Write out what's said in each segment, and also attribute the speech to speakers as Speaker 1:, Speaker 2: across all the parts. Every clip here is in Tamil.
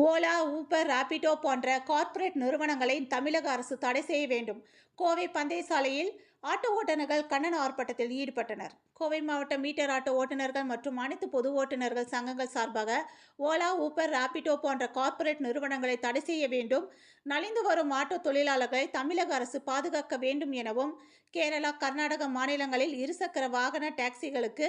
Speaker 1: ஓலா, ஊபர், ராபிடோ போன்ற கார்ப்பரேட் நிறுவனங்களை தமிழக அரசு தடை செய்ய வேண்டும். கோவை பந்தயசாலையில் ஆட்டோ ஓட்டுநர்கள் கண்டன ஆர்ப்பாட்டத்தில் ஈடுபட்டனர். கோவை மாவட்ட மீட்டர் ஆட்டோ ஓட்டுநர்கள் மற்றும் அனைத்து பொது ஓட்டுநர்கள் சங்கங்கள் சார்பாக ஓலா, ஊபர், ராபிடோ போன்ற கார்ப்பரேட் நிறுவனங்களை தடை செய்ய வேண்டும், நலிந்து வரும் ஆட்டோ தொழிலாளர்களை தமிழக அரசு பாதுகாக்க வேண்டும் எனவும், கேரளா, கர்நாடக மாநிலங்களில் இருசக்கர வாகன டாக்ஸிகளுக்கு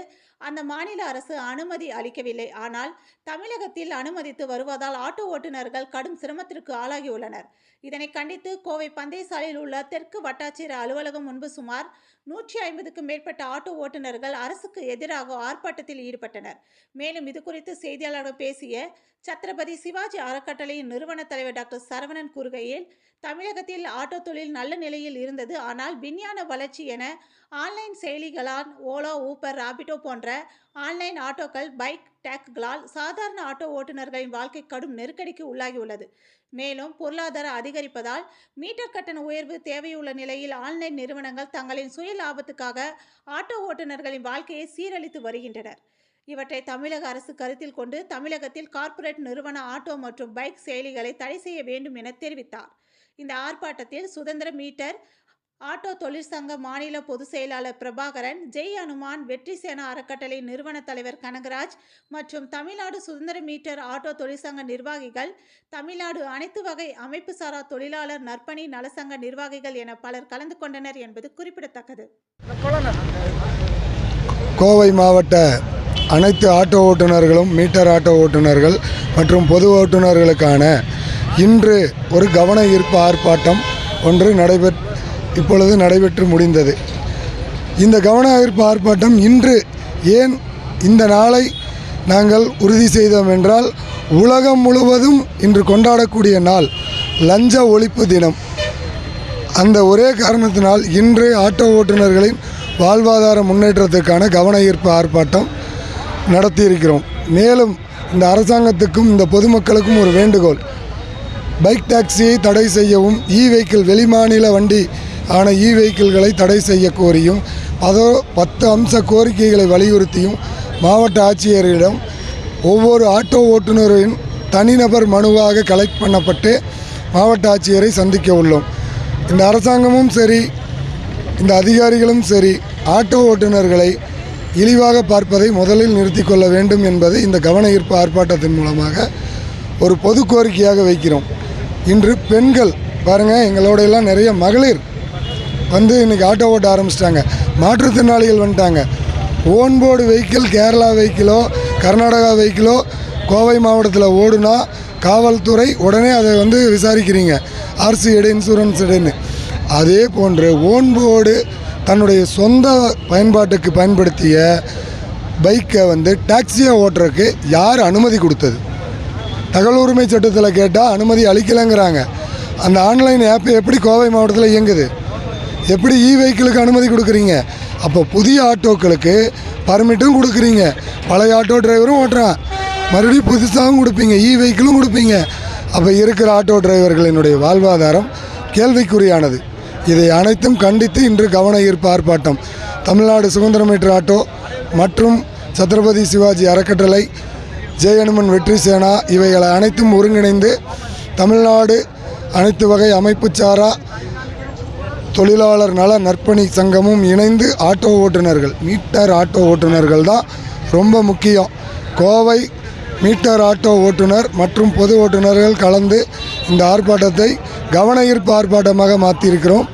Speaker 1: அந்த மாநில அரசு அனுமதி அளிக்கவில்லை. ஆனால் தமிழகத்தில் அனுமதித்து வருவதால் ஆட்டோ ஓட்டுநர்கள் கடும் சிரமத்திற்கு ஆளாகியுள்ளனர். இதனை கண்டித்து கோவை பந்தயசாலையில் உள்ள தெற்கு வட்டாட்சியர் அலுவலகம் முன்பு சுமார் 150க்கும் மேற்பட்ட ஆட்டோ ஓட்டுநர்கள் அரசுக்கு எதிராக ஆர்ப்பாட்டத்தில் ஈடுபட்டனர். மேலும் இதுகுறித்து செய்தியாளர்கள் பேசிய சத்ரபதி சிவாஜி அறக்கட்டளையின் நிறுவன தலைவர் டாக்டர் சரவணன் கூறுகையில், தமிழகத்தில் ஆட்டோ தொழில் நல்ல நிலையில் இருந்தது. ஆனால் விஞ்ஞான வளர்ச்சி என ஆன்லைன் செயலிகளால் ஓலா, ஊபர், ராபிடோ போன்ற ஆன்லைன் ஆட்டோக்கள், பைக் டேக்குகளால் சாதாரண ஆட்டோ ஓட்டுநர்களின் வாழ்க்கை கடும் நெருக்கடிக்கு உள்ளாகியுள்ளது. மேலும் பொருளாதார அதிகரிப்பதால் மீட்டர் கட்டண உயர்வு தேவையுள்ள நிலையில் ஆன்லைன் நிறுவனங்கள் தங்களின் சுய லாபத்துக்காக ஆட்டோ ஓட்டுநர்களின் வாழ்க்கையை சீரழித்து வருகின்றனர். இவற்றை தமிழக அரசு கருத்தில் கொண்டு தமிழகத்தில் கார்ப்பரேட் நிறுவன ஆட்டோ மற்றும் பைக் செயலிகளை தடை செய்ய வேண்டும் என தெரிவித்தார். இந்த ஆர்ப்பாட்டத்தில் சுதந்திர மீட்டர் ஆட்டோ தொழிற்சங்க மாநில பொதுச் செயலாளர் பிரபாகரன், ஜெய் அனுமான், வெற்றி சேனா அறக்கட்டளை நிறுவன தலைவர் கனகராஜ் மற்றும் தமிழ்நாடு சுதந்திர மீட்டர் ஆட்டோ தொழிற்சங்க நிர்வாகிகள், தமிழ்நாடு அனைத்து வகை அமைப்பு சாரா தொழிலாளர் நற்பணி நலசங்க நிர்வாகிகள் என பலர் கலந்து கொண்டனர் என்பது குறிப்பிடத்தக்கது.
Speaker 2: கோவை மாவட்ட அனைத்து ஆட்டோ ஓட்டுநர்களும், மீட்டர் ஆட்டோ ஓட்டுநர்கள் மற்றும் பொது ஓட்டுநர்களுக்கான இன்று ஒரு கவன ஈர்ப்பு ஆர்ப்பாட்டம் ஒன்று இப்பொழுது நடைபெற்று முடிந்தது. இந்த கவன ஈர்ப்பு ஆர்ப்பாட்டம் இன்று ஏன் இந்த நாளை நாங்கள் உறுதி செய்தோம் என்றால், உலகம் முழுவதும் இன்று கொண்டாடக்கூடிய நாள் லஞ்ச ஒழிப்பு தினம். அந்த ஒரே காரணத்தினால் இன்று ஆட்டோ ஓட்டுநர்களின் வாழ்வாதார முன்னேற்றத்துக்கான கவன ஈர்ப்பு ஆர்ப்பாட்டம் நடத்தியிருக்கிறோம். மேலும் இந்த அரசாங்கத்துக்கும் இந்த பொதுமக்களுக்கும் ஒரு வேண்டுகோள், பைக் டாக்ஸியை தடை செய்யவும், வெஹிக்கிள் வெளிமாநில வண்டி ஆன வெஹிக்கிள்களை தடை செய்ய கோரியும் 10 அம்ச கோரிக்கைகளை வலியுறுத்தியும் மாவட்ட ஆட்சியரிடம் ஒவ்வொரு ஆட்டோ ஓட்டுநரின் தனிநபர் மனுவாக கலெக்ட் பண்ணப்பட்டு மாவட்ட ஆட்சியரை சந்திக்க உள்ளோம். இந்த அரசாங்கமும் சரி, இந்த அதிகாரிகளும் சரி, ஆட்டோ ஓட்டுநர்களை இழிவாக பார்ப்பதை முதலில் நிறுத்தி கொள்ள வேண்டும் என்பதை இந்த கவன ஈர்ப்பு ஆர்ப்பாட்டத்தின் மூலமாக ஒரு பொது கோரிக்கையாக வைக்கிறோம். இன்று பெண்கள் பாருங்கள், எங்களோட எல்லாம் நிறைய மகளிர் வந்து இன்றைக்கி ஆட்டோ ஓட்ட ஆரம்பிச்சிட்டாங்க. மாற்றுத்திறனாளிகள் வந்துட்டாங்க. ஓன்போர்டு வெஹிக்கிள் கேரளா வெஹிக்கிளோ கர்நாடகா வெஹிக்கிளோ கோவை மாவட்டத்தில் ஓடுனா காவல்துறை உடனே அதை வந்து விசாரிக்கிறீங்க, ஆர்சி எடு, இன்சூரன்ஸ் எடுன்னு. அதே போன்று ஓன்போர்டு தன்னுடைய சொந்த பயன்பாட்டுக்கு பயன்படுத்திய பைக்கை வந்து டாக்ஸியாக ஓட்டுறதுக்கு யார் அனுமதி கொடுத்தது? தகவல் உரிமை சட்டத்தில் கேட்டால் அனுமதி அளிக்கலைங்கிறாங்க. அந்த ஆன்லைன் ஆப் எப்படி கோவை மாவட்டத்தில் இயங்குது? எப்படி வெஹிக்கிளுக்கு அனுமதி கொடுக்குறீங்க? அப்போ புதிய ஆட்டோக்களுக்கு பர்மிட்டும் கொடுக்குறீங்க, பழைய ஆட்டோ டிரைவரும் ஓட்டுறான், மறுபடியும் புதுசாகவும் கொடுப்பீங்க, வெஹிக்கிளும் கொடுப்பீங்க. அப்போ இருக்கிற ஆட்டோ டிரைவர்களினுடைய வாழ்வாதாரம் கேள்விக்குறியானது. இதை அனைத்தும் கண்டித்து இன்று கவன ஈர்ப்பு ஆர்ப்பாட்டம் தமிழ்நாடு சுதந்திர மீட்டர் ஆட்டோ மற்றும் சத்ரபதி சிவாஜி அறக்கட்டளை, ஜெய் அனுமான், வெற்றி சேனா இவைகளை அனைத்தும் ஒருங்கிணைந்து தமிழ்நாடு அனைத்து வகை அமைப்பு சாரா தொழிலாளர் நல நற்பணி சங்கமும் இணைந்து ஆட்டோ ஓட்டுநர்கள், மீட்டர் ஆட்டோ ஓட்டுநர்கள் தான் ரொம்ப முக்கியம். கோவை மீட்டர் ஆட்டோ ஓட்டுநர் மற்றும் பொது ஓட்டுநர்கள் கலந்து இந்த ஆர்ப்பாட்டத்தை கவன ஈர்ப்பு ஆர்ப்பாட்டமாக மாற்றியிருக்கிறோம்.